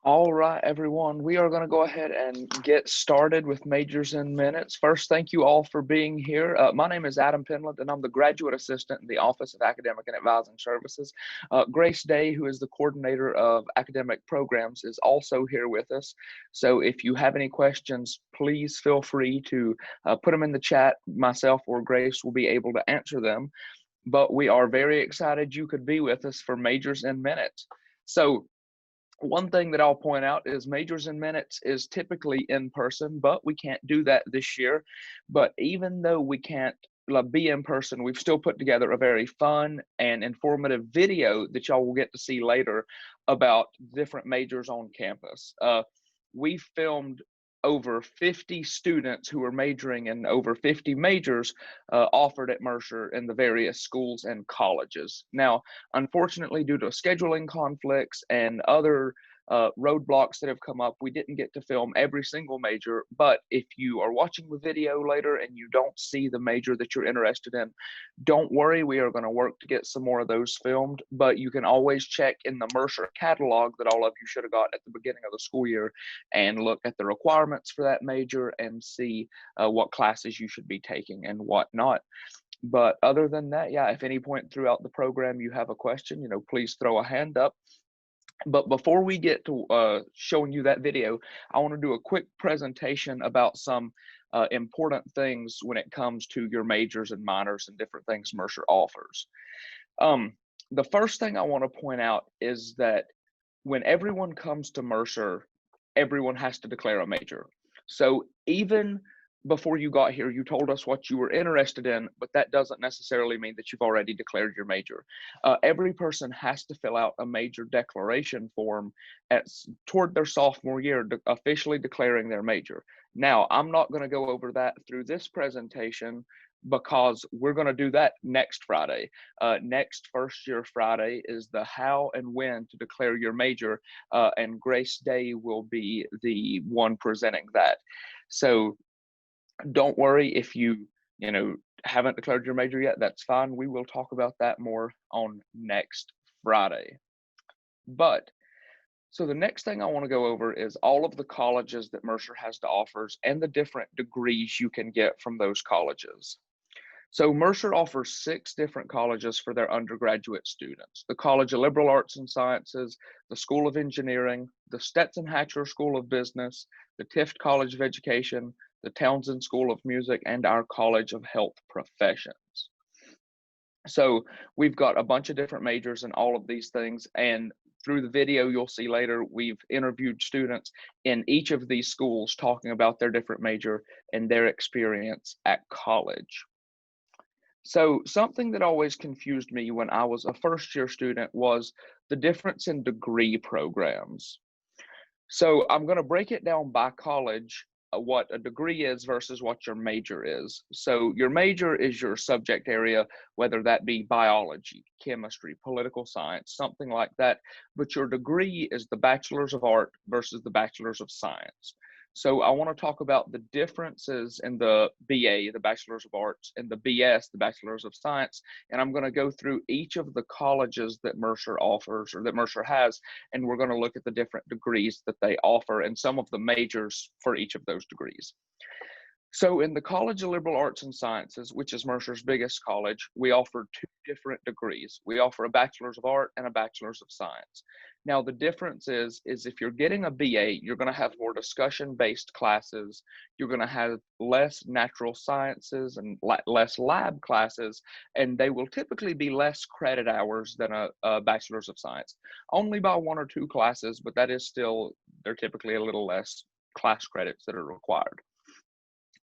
All right, everyone, we are going to go ahead and get started with Majors in Minutes. First, thank you all for being here. My name is Adam Penland, and I'm the Graduate Assistant in the Office of Academic and Advising Services. Grace Day, who is the Coordinator of Academic Programs, is also here with us. So if you have any questions, please feel free to put them in the chat. Myself or Grace will be able to answer them. But we are very excited you could be with us for Majors in Minutes. So one thing that I'll point out is Majors in Minutes is typically in person, but we can't do that this year. But even though we can't be in person, we've still put together a very fun and informative video that y'all will get to see later about different majors on campus. We filmed over 50 students who are majoring in over 50 majors offered at Mercer in the various schools and colleges. Now, unfortunately, due to scheduling conflicts and other roadblocks that have come up, we didn't get to film every single major. But if you are watching the video later and you don't see the major that you're interested in, don't worry, we are going to work to get some more of those filmed. But you can always check in the Mercer catalog that all of you should have got at the beginning of the school year and look at the requirements for that major and see what classes you should be taking and what not. But other than that, yeah, if any point throughout the program you have a question, please throw a hand up. But before we get to showing you that video, I want to do a quick presentation about some important things when it comes to your majors and minors and different things Mercer offers. The first thing I want to point out is that when everyone comes to Mercer, everyone has to declare a major. So even before you got here, you told us what you were interested in, but that doesn't necessarily mean that you've already declared your major. Every person has to fill out a major declaration form toward their sophomore year, officially declaring their major. Now, I'm not going to go over that through this presentation because we're going to do that next Friday. Next first year Friday is the how and when to declare your major, and Grace Day will be the one presenting that. So don't worry if you haven't declared your major yet. That's fine. We will talk about that more on next Friday. But so the next thing I want to go over is all of the colleges that Mercer has to offer and the different degrees you can get from those colleges. So Mercer offers 6 different colleges for their undergraduate students: the College of Liberal Arts and Sciences, the School of Engineering, the Stetson Hatcher School of Business, the Tift College of Education, the Townsend School of Music, and our College of Health Professions. So we've got a bunch of different majors in all of these things, and through the video you'll see later, we've interviewed students in each of these schools talking about their different major and their experience at college. So something that always confused me when I was a first-year student was the difference in degree programs. So I'm going to break it down by college, what a degree is versus what your major is. So your major is your subject area, whether that be biology, chemistry, political science, something like that. But your degree is the Bachelor's of Art versus the Bachelor's of Science. So I want to talk about the differences in the BA, the Bachelor's of Arts, and the BS, the Bachelor's of Science. And I'm going to go through each of the colleges that Mercer offers or that Mercer has, and we're going to look at the different degrees that they offer and some of the majors for each of those degrees. So in the College of Liberal Arts and Sciences, which is Mercer's biggest college, we offer 2 different degrees. We offer a Bachelor's of Art and a Bachelor's of Science. Now, the difference is if you're getting a BA, you're going to have more discussion-based classes. You're going to have less natural sciences and less lab classes, and they will typically be less credit hours than a Bachelor's of Science. Only by 1 or 2 classes, but that is still, they're typically a little less class credits that are required.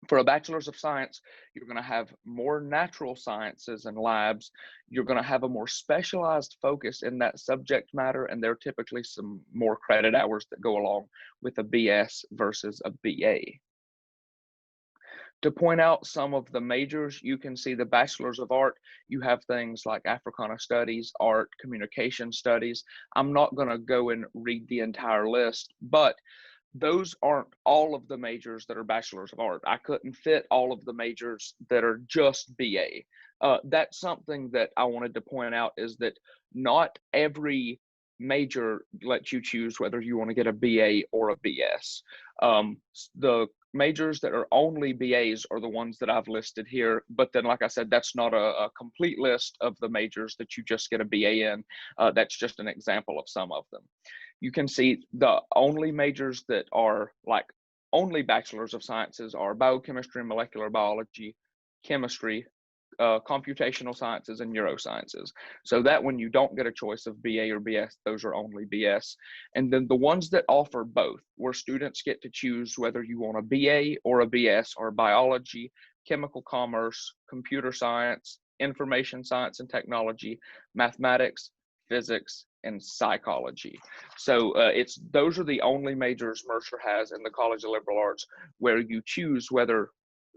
For a Bachelor's of Science, you're going to have more natural sciences and labs. You're going to have a more specialized focus in that subject matter, and there are typically some more credit hours that go along with a BS versus a BA. To point out some of the majors, you can see the Bachelor's of Art. You have things like Africana Studies, Art, Communication Studies. I'm not going to go and read the entire list, but those aren't all of the majors that are Bachelor's of Art. I couldn't fit all of the majors that are just BA. That's something that I wanted to point out, is that not every major lets you choose whether you want to get a BA or a BS. The majors that are only BAs are the ones that I've listed here, but then like I said, that's not a complete list of the majors that you just get a BA in. That's just an example of some of them. You can see the only majors that are like only bachelors of sciences are biochemistry and molecular biology, chemistry, computational sciences, and neurosciences. So that when you don't get a choice of BA or BS, those are only BS. And then the ones that offer both, where students get to choose whether you want a BA or a BS, are biology, chemical commerce, computer science, information science and technology, mathematics, physics, and psychology. So those are the only majors Mercer has in the College of Liberal Arts where you choose whether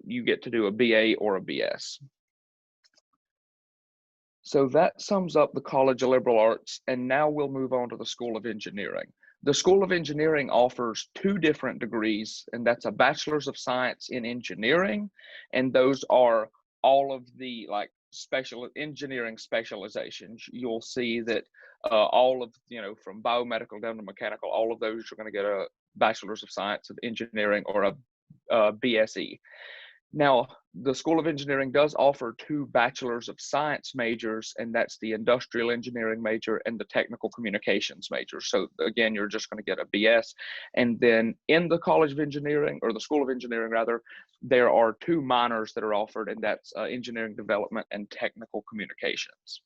you get to do a BA or a BS. So that sums up the College of Liberal Arts, and now we'll move on to the School of Engineering. The School of Engineering offers two different degrees, and that's a Bachelor's of Science in Engineering, and those are all of the like special engineering specializations. You'll see that all of, from biomedical down to mechanical, all of those are going to get a Bachelor's of Science of Engineering or a BSE. Now, the School of Engineering does offer two Bachelor's of Science majors, and that's the Industrial Engineering major and the Technical Communications major. So again, you're just going to get a BS. And then in the College of Engineering, or the School of Engineering rather, there are two minors that are offered, and that's Engineering Development and Technical Communications.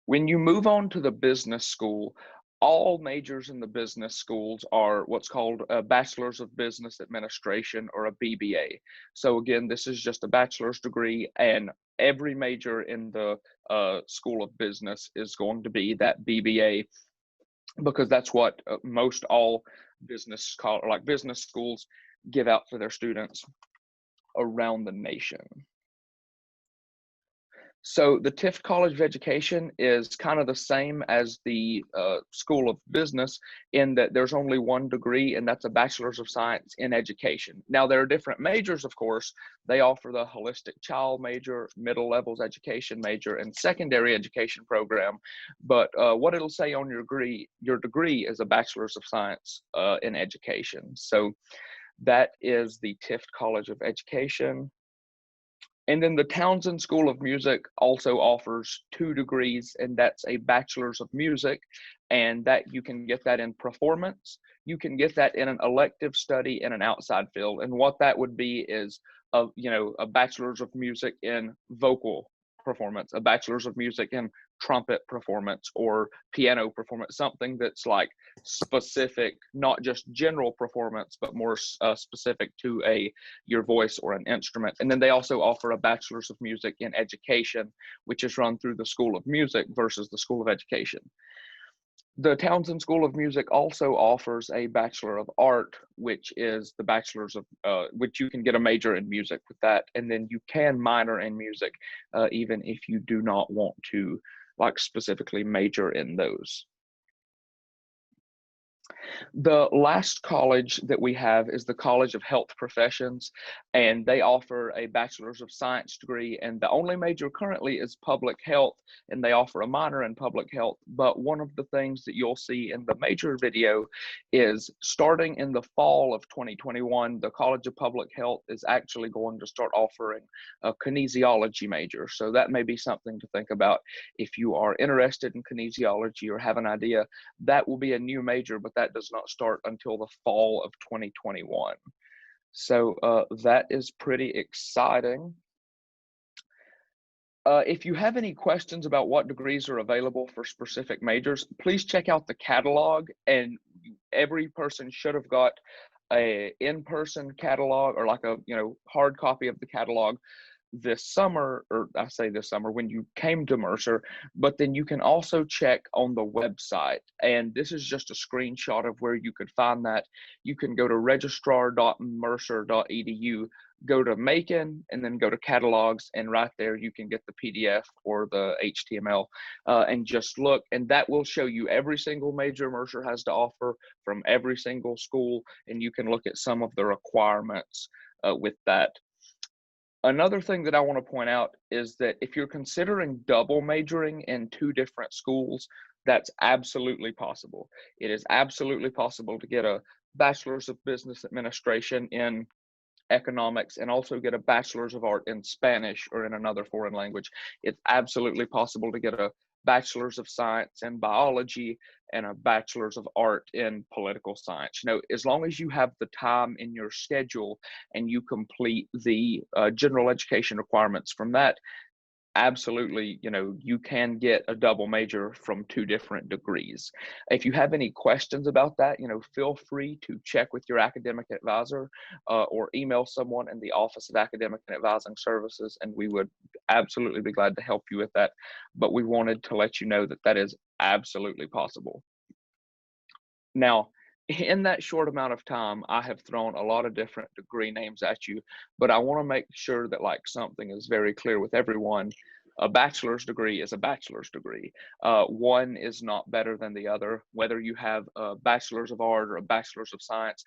When you move on to the business school, all majors in the business schools are what's called a Bachelor's of Business Administration, or a BBA. So again, this is just a bachelor's degree, and every major in the School of Business is going to be that BBA, because that's what most all business schools give out for their students around the nation. So the Tift College of Education is kind of the same as the School of Business in that there's only one degree, and that's a Bachelor's of Science in Education. Now, there are different majors, of course. They offer the Holistic Child major, Middle Levels Education major, and Secondary Education program. But what it'll say on your degree is a Bachelor's of Science in Education. So that is the Tift College of Education. And then the Townsend School of Music also offers two degrees, and that's a Bachelor's of Music, and that you can get that in performance. You can get that in an elective study in an outside field. And what that would be is a Bachelor's of Music in vocal performance, a Bachelor's of Music in trumpet performance or piano performance, something that's like specific, not just general performance, but more specific to your voice or an instrument. And then they also offer a Bachelor's of Music in Education, which is run through the School of Music versus the School of Education. The Townsend School of Music also offers a Bachelor of Art, which is the Bachelor's of, which you can get a major in music with that, and then you can minor in music, even if you do not want to specifically major in those. The last college that we have is the College of Health Professions, and they offer a Bachelor's of Science degree, and the only major currently is public health, and they offer a minor in public health. But one of the things that you'll see in the major video is starting in the fall of 2021, the College of Public Health is actually going to start offering a kinesiology major. So that may be something to think about if you are interested in kinesiology or have an idea. That will be a new major, but that does not start until the fall of 2021. So that is pretty exciting. If you have any questions about what degrees are available for specific majors, please check out the catalog, and every person should have got a in-person catalog or like a hard copy of the catalog this summer, or I say this summer, when you came to Mercer. But then you can also check on the website, and this is just a screenshot of where you could find that. You can go to registrar.mercer.edu, go to Macon, and then go to catalogs, and right there you can get the PDF or the HTML and just look, and that will show you every single major Mercer has to offer from every single school, and you can look at some of the requirements with that. Another thing that I want to point out is that if you're considering double majoring in two different schools, That's absolutely possible. It is absolutely possible to get a Bachelor's of Business Administration in economics and also get a Bachelor's of Art in Spanish or in another foreign language. It's absolutely possible to get a Bachelor's of Science in biology and a Bachelor's of Art in political science. You know, as long as you have the time in your schedule and you complete the general education requirements from that, absolutely, you know, you can get a double major from 2 different degrees. If you have any questions about that, you know, feel free to check with your academic advisor or email someone in the Office of Academic and Advising Services, and we would absolutely be glad to help you with that. But we wanted to let you know that that is absolutely possible. Now, in that short amount of time, I have thrown a lot of different degree names at you, but I want to make sure that like something is very clear with everyone. A bachelor's degree is a bachelor's degree. One is not better than the other. Whether you have a bachelor's of art or a bachelor's of science,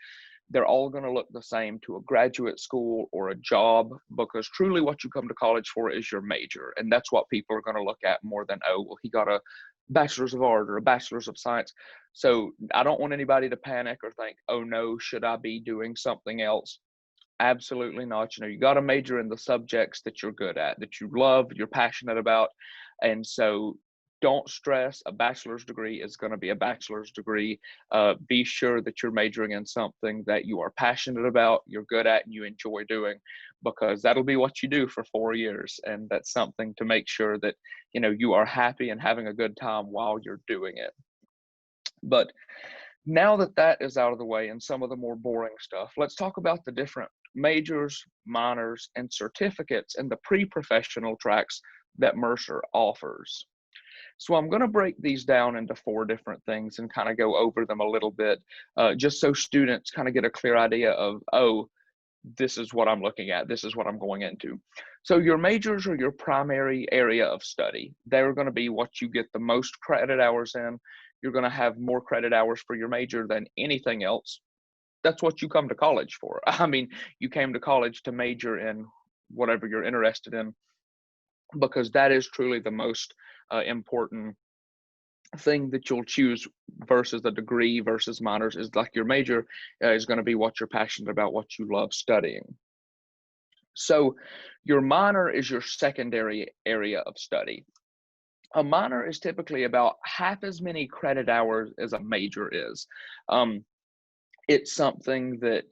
they're all going to look the same to a graduate school or a job, because truly what you come to college for is your major. And that's what people are going to look at more than, oh, well, he got a bachelor's of art or a bachelor's of science. So I don't want anybody to panic or think, oh no, should I be doing something else? Absolutely not. You know, you got to major in the subjects that you're good at, that you love, you're passionate about. And so don't stress. A bachelor's degree is going to be a bachelor's degree. Be sure that you're majoring in something that you are passionate about, you're good at, and you enjoy doing, because that'll be what you do for 4 years. And that's something to make sure that, you know, you are happy and having a good time while you're doing it. But now that that is out of the way and some of the more boring stuff, let's talk about the different majors, minors, and certificates and the pre-professional tracks that Mercer offers. So I'm going to break these down into 4 different things and kind of go over them a little bit, just so students kind of get a clear idea of, oh, this is what I'm looking at, this is what I'm going into. So your majors are your primary area of study. They're going to be what you get the most credit hours in. You're going to have more credit hours for your major than anything else. That's what you come to college for. I mean, you came to college to major in whatever you're interested in, because that is truly the most important thing that you'll choose versus the degree versus minors. Is like your major is going to be what you're passionate about, what you love studying. So your minor is your secondary area of study. A minor is typically about half as many credit hours as a major is. It's something that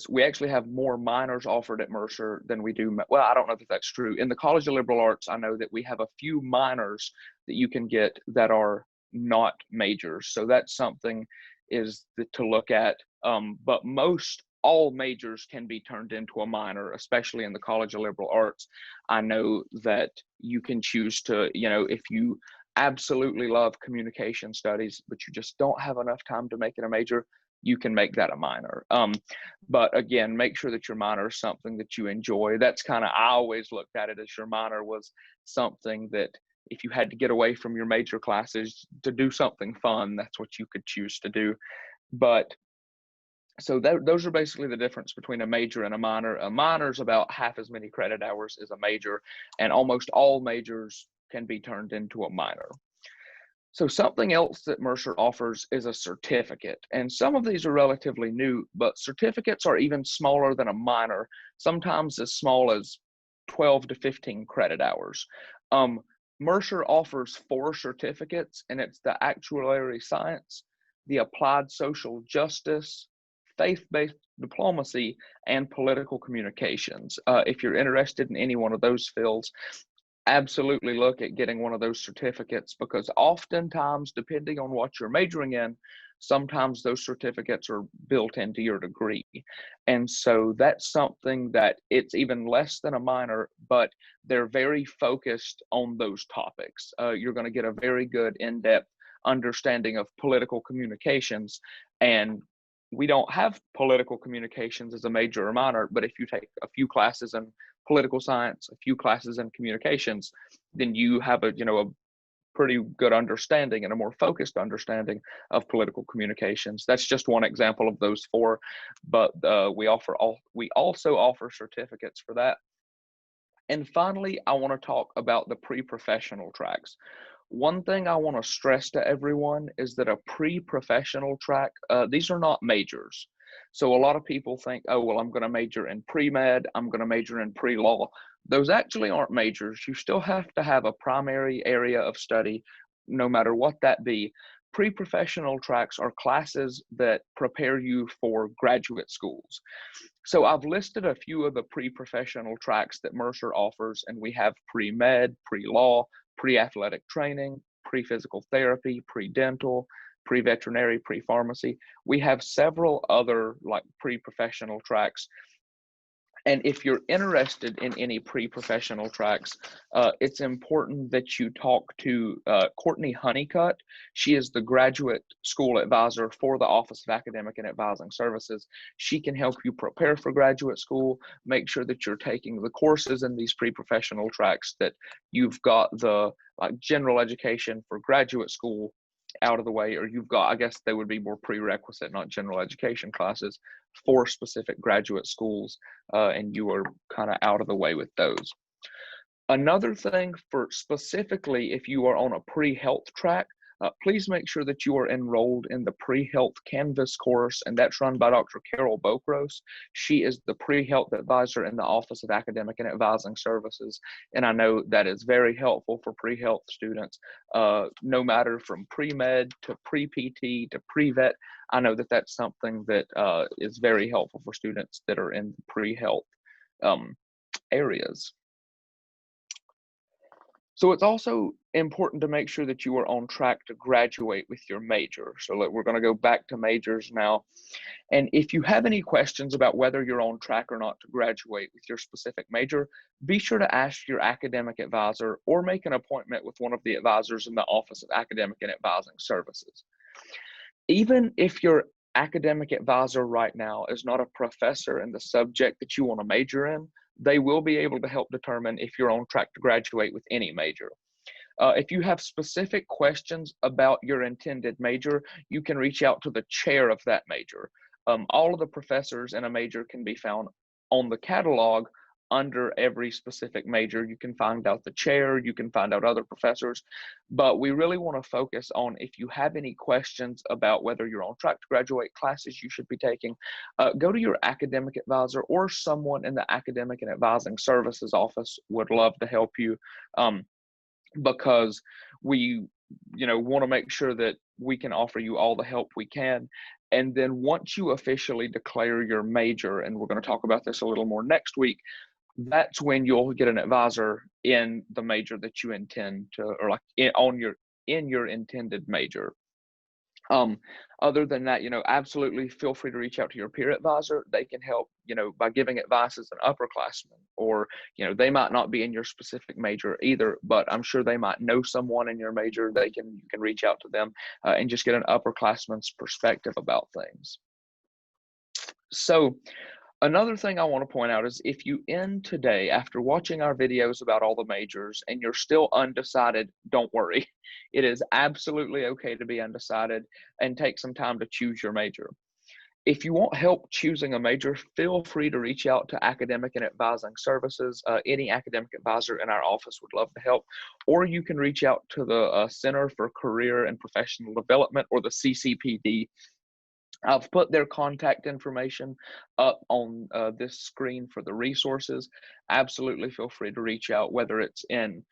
we actually have more minors offered at Mercer than we do. Well, I don't know that that's true. In the College of Liberal Arts, I know that we have a few minors that you can get that are not majors. So that's something to look at. But all majors can be turned into a minor, especially in the College of Liberal Arts. I know that you can choose to, you know, if you absolutely love communication studies, but you just don't have enough time to make it a major, you can make that a minor. But again, make sure that your minor is something that you enjoy. That's kind of, I always looked at it as your minor was something that if you had to get away from your major classes to do something fun, that's what you could choose to do. But so those are basically the difference between a major and a minor. A minor is about half as many credit hours as a major, and almost all majors can be turned into a minor. So something else that Mercer offers is a certificate, and some of these are relatively new, but certificates are even smaller than a minor, sometimes as small as 12 to 15 credit hours. Mercer offers 4 certificates, and it's the actuarial science, the applied social justice, faith-based diplomacy, and political communications. If you're interested in any one of those fields, absolutely look at getting one of those certificates, because oftentimes, depending on what you're majoring in, sometimes those certificates are built into your degree. And so that's something that it's even less than a minor, but they're very focused on those topics. You're going to get a very good in-depth understanding of political communications, and we don't have political communications as a major or minor, but if you take a few classes in political science, a few classes in communications, then you have a pretty good understanding and a more focused understanding of political communications. That's just one example of those 4, but we also offer certificates for that. And finally, I want to talk about the pre-professional tracks. One thing I want to stress to everyone is that a pre-professional track, these are not majors. So a lot of people think, oh, well, I'm going to major in pre-med, I'm going to major in pre-law. Those actually aren't majors. You still have to have a primary area of study, no matter what that be. Pre-professional tracks are classes that prepare you for graduate schools. So I've listed a few of the pre-professional tracks that Mercer offers, and we have pre-med, pre-law, pre-athletic training, pre-physical therapy, pre-dental, pre-veterinary, pre-pharmacy. We have several other like pre-professional tracks. And if you're interested in any pre-professional tracks, it's important that you talk to Courtney Honeycutt. She is the graduate school advisor for the Office of Academic and Advising Services. She can help you prepare for graduate school, make sure that you're taking the courses in these pre-professional tracks, that you've got the general education for graduate school out of the way, or you've got, I guess they would be more prerequisite, not general education classes for specific graduate schools, and you are kind of out of the way with those. Another thing for specifically if you are on a pre-health track, please make sure that you are enrolled in the pre-health Canvas course, and that's run by Dr. Carol Bokros. She is the pre-health advisor in the Office of Academic and Advising Services, and I know that is very helpful for pre-health students, no matter from pre-med to pre-PT to pre-vet. I know that that's something that is very helpful for students that are in pre-health areas. So it's also important to make sure that you are on track to graduate with your major. So we're going to go back to majors now. And if you have any questions about whether you're on track or not to graduate with your specific major, be sure to ask your academic advisor or make an appointment with one of the advisors in the Office of Academic and Advising Services. Even if your academic advisor right now is not a professor in the subject that you want to major in, they will be able to help determine if you're on track to graduate with any major. If you have specific questions about your intended major, you can reach out to the chair of that major. All of the professors in a major can be found on the catalog under every specific major. You can find out the chair, you can find out other professors, but we really want to focus on if you have any questions about whether you're on track to graduate, classes you should be taking, go to your academic advisor, or someone in the Academic and Advising Services office would love to help you, because we want to make sure that we can offer you all the help we can. And then once you officially declare your major, and we're going to talk about this a little more next week, that's when you'll get an advisor in the major that you intend to, or like in your intended major. Other than that, absolutely feel free to reach out to your peer advisor. They can help, by giving advice as an upperclassman, or, they might not be in your specific major either, but I'm sure they might know someone in your major. You can reach out to them and just get an upperclassman's perspective about things. So another thing I want to point out is if you end today after watching our videos about all the majors and you're still undecided, don't worry. It is absolutely okay to be undecided and take some time to choose your major. If you want help choosing a major, feel free to reach out to Academic and Advising Services. Any academic advisor in our office would love to help, or you can reach out to the Center for Career and Professional Development, or the CCPD. I've put their contact information up on this screen for the resources. Absolutely feel free to reach out, whether it's in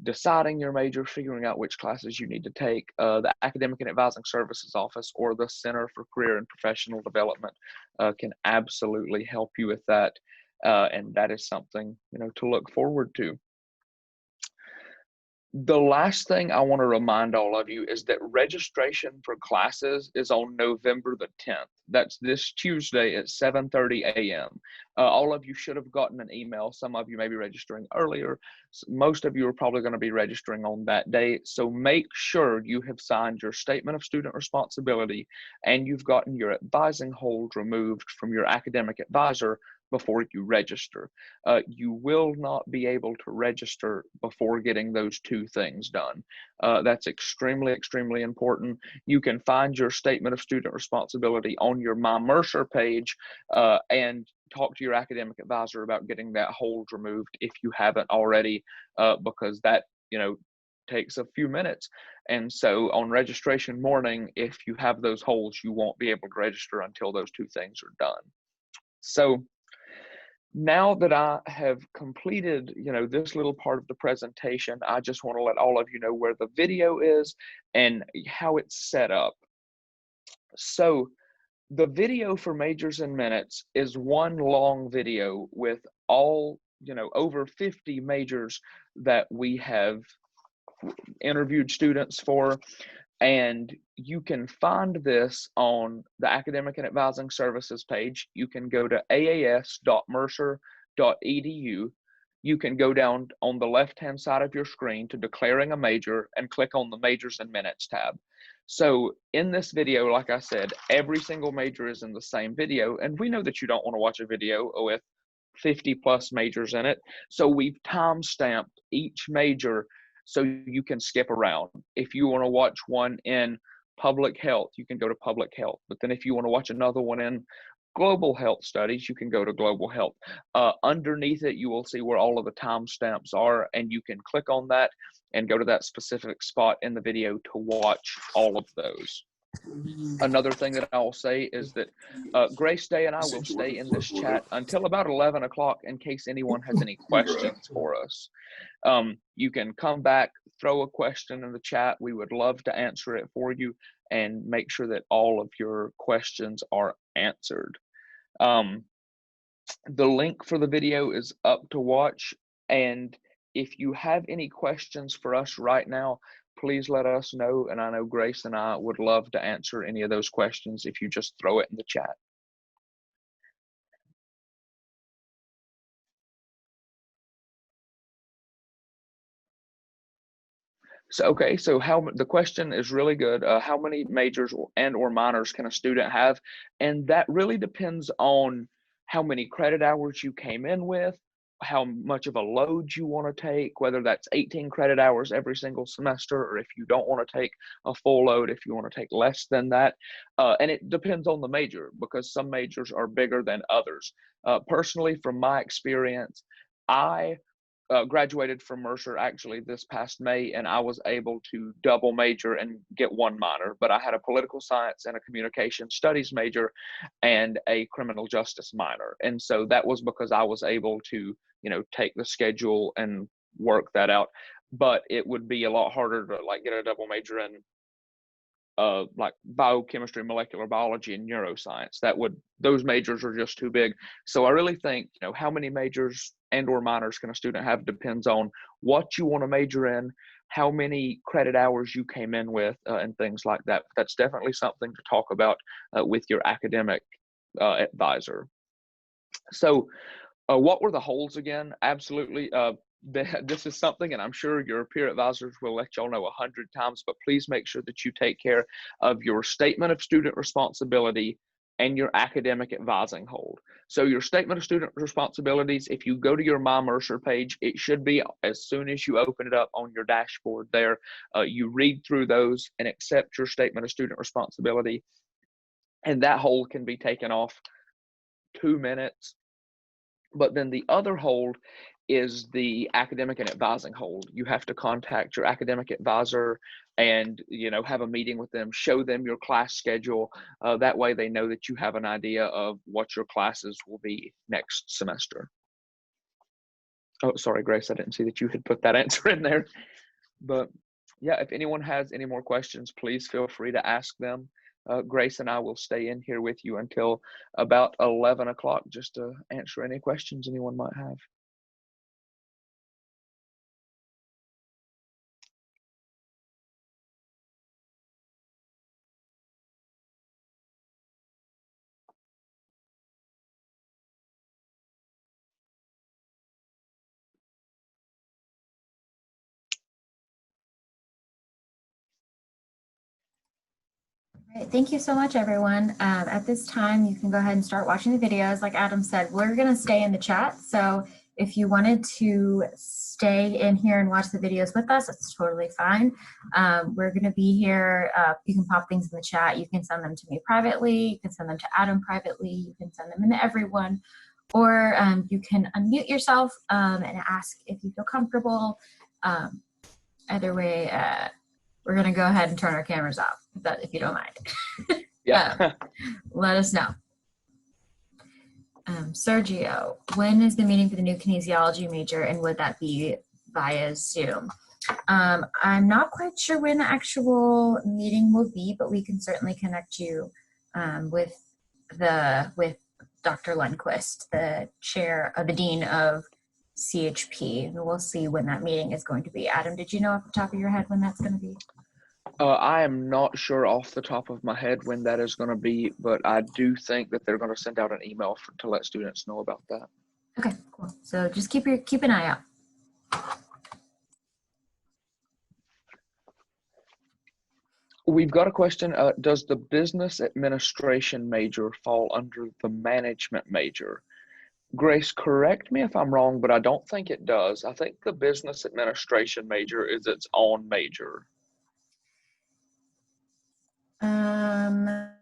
deciding your major, figuring out which classes you need to take. The Academic and Advising Services Office or the Center for Career and Professional Development can absolutely help you with that. And that is something, to look forward to. The last thing I want to remind all of you is that registration for classes is on November the 10th. That's this Tuesday at 7:30 a.m. All of you should have gotten an email. Some of you may be registering earlier. Most of you are probably going to be registering on that day. So make sure you have signed your statement of student responsibility and you've gotten your advising hold removed from your academic advisor before you register. You will not be able to register before getting those two things done. That's extremely, extremely important. You can find your statement of student responsibility on your My Mercer page and talk to your academic advisor about getting that hold removed if you haven't already, because that, takes a few minutes. And so on registration morning, if you have those holes, you won't be able to register until those two things are done. So now that I have completed, this little part of the presentation, I just want to let all of you know where the video is and how it's set up. So the video for Majors in Minutes is one long video with all, over 50 majors that we have interviewed students for. And you can find this on the Academic and Advising Services page. You can go to aas.mercer.edu. You can go down on the left-hand side of your screen to declaring a major and click on the Majors and Minutes tab. So in this video, like I said, every single major is in the same video. And we know that you don't want to watch a video with 50 plus majors in it. So we've time-stamped each major so you can skip around. If you want to watch one in public health, you can go to public health. But then if you want to watch another one in global health studies, you can go to global health. Underneath it, you will see where all of the timestamps are, and you can click on that and go to that specific spot in the video to watch all of those. Another thing that I'll say is that Grace Day and I will stay in this chat until about 11 o'clock in case anyone has any questions for us. You can come back, throw a question in the chat. We would love to answer it for you and make sure that all of your questions are answered. The link for the video is up to watch. And if you have any questions for us right now, please let us know. And I know Grace and I would love to answer any of those questions if you just throw it in the chat. So, okay, so the question is really good. How many majors and or minors can a student have? And that really depends on how many credit hours you came in with, how much of a load you want to take, whether that's 18 credit hours every single semester, or if you don't want to take a full load, if you want to take less than that. And it depends on the major, because some majors are bigger than others. Personally, from my experience, I graduated from Mercer actually this past May, and I was able to double major and get one minor, but I had a political science and a communication studies major and a criminal justice minor. And so that was because I was able to, take the schedule and work that out. But it would be a lot harder to get a double major in like biochemistry, molecular biology, and neuroscience. Those majors are just too big. So I really think, how many majors and or minors can a student have depends on what you want to major in, how many credit hours you came in with, and things like that. That's definitely something to talk about with your academic advisor. So what were the holes again? Absolutely. This is something, and I'm sure your peer advisors will let y'all know 100 times, but please make sure that you take care of your statement of student responsibility and your academic advising hold. So your statement of student responsibilities, if you go to your My Mercer page, it should be as soon as you open it up on your dashboard there. You read through those and accept your statement of student responsibility, and that hold can be taken off 2 minutes. But then the other hold is the academic and advising hold. You have to contact your academic advisor and, have a meeting with them, show them your class schedule. That way they know that you have an idea of what your classes will be next semester. Oh, sorry, Grace, I didn't see that you had put that answer in there. But yeah, if anyone has any more questions, please feel free to ask them. Grace and I will stay in here with you until about 11 o'clock just to answer any questions anyone might have. Great. Thank you so much, everyone. At this time, you can go ahead and start watching the videos. Like Adam said, we're going to stay in the chat. So if you wanted to stay in here and watch the videos with us, that's totally fine. We're going to be here. You can pop things in the chat. You can send them to me privately. You can send them to Adam privately. You can send them to everyone. Or you can unmute yourself and ask if you feel comfortable. either way, we're going to go ahead and turn our cameras off, if you don't mind. Yeah. Let us know. Sergio, when is the meeting for the new kinesiology major, and would that be via Zoom? I'm not quite sure when the actual meeting will be, but we can certainly connect you with Dr. Lundquist, the chair of the dean of CHP. And we'll see when that meeting is going to be. Adam, did you know off the top of your head when that's going to be? I am not sure off the top of my head when that is going to be, but I do think that they're going to send out an email to let students know about that. Okay, cool. So just keep an eye out. We've got a question. Does the business administration major fall under the management major? Grace, correct me if I'm wrong, but I don't think it does. I think the business administration major is its own major. That's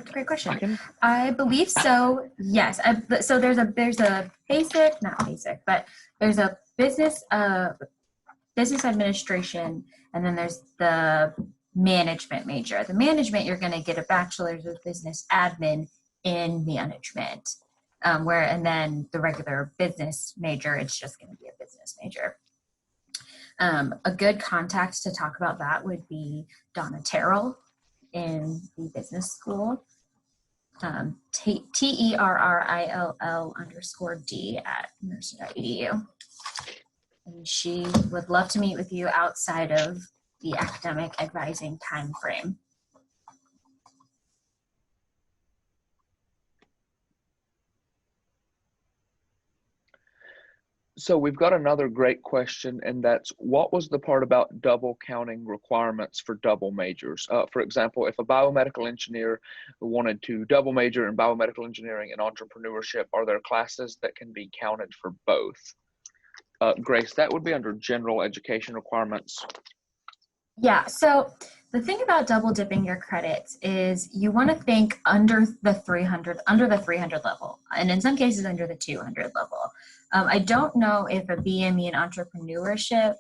a great question. I believe so. Yes. So there's a basic, not basic, but there's a business administration, and then there's the management major. The management, you're going to get a bachelor's of business admin in management, and then the regular business major, it's just going to be a business major. A good contact to talk about that would be Donna Terrell in the business school, TERRILL_D at mercer.edu. And she would love to meet with you outside of the academic advising time frame. So we've got another great question, and that's what was the part about double counting requirements for double majors? For example, if a biomedical engineer wanted to double major in biomedical engineering and entrepreneurship, are there classes that can be counted for both? Grace, that would be under general education requirements. Yeah, so the thing about double dipping your credits is you want to think under the 300 level, and in some cases under the 200 level. I don't know if a BME in entrepreneurship,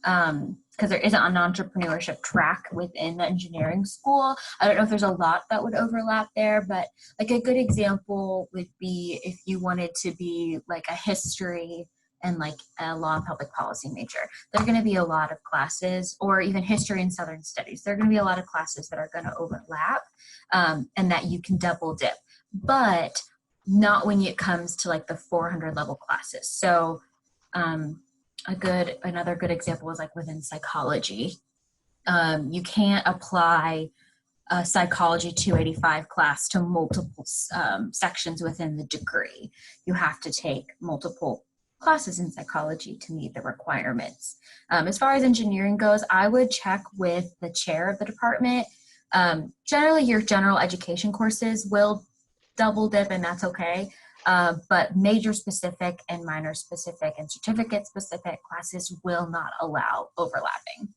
because there isn't an entrepreneurship track within the engineering school. I don't know if there's a lot that would overlap there, but like a good example would be if you wanted to be like a history and like a law and public policy major. There are going to be a lot of classes, or even history and Southern studies. There are going to be a lot of classes that are going to overlap, and that you can double dip, but not when it comes to like the 400 level classes. So another good example is like within psychology. You can't apply a psychology 285 class to multiple sections within the degree. You have to take multiple classes in psychology to meet the requirements. As far as engineering goes, I would check with the chair of the department. Generally, your general education courses will double dip, and that's okay. But major specific and minor specific and certificate specific classes will not allow overlapping.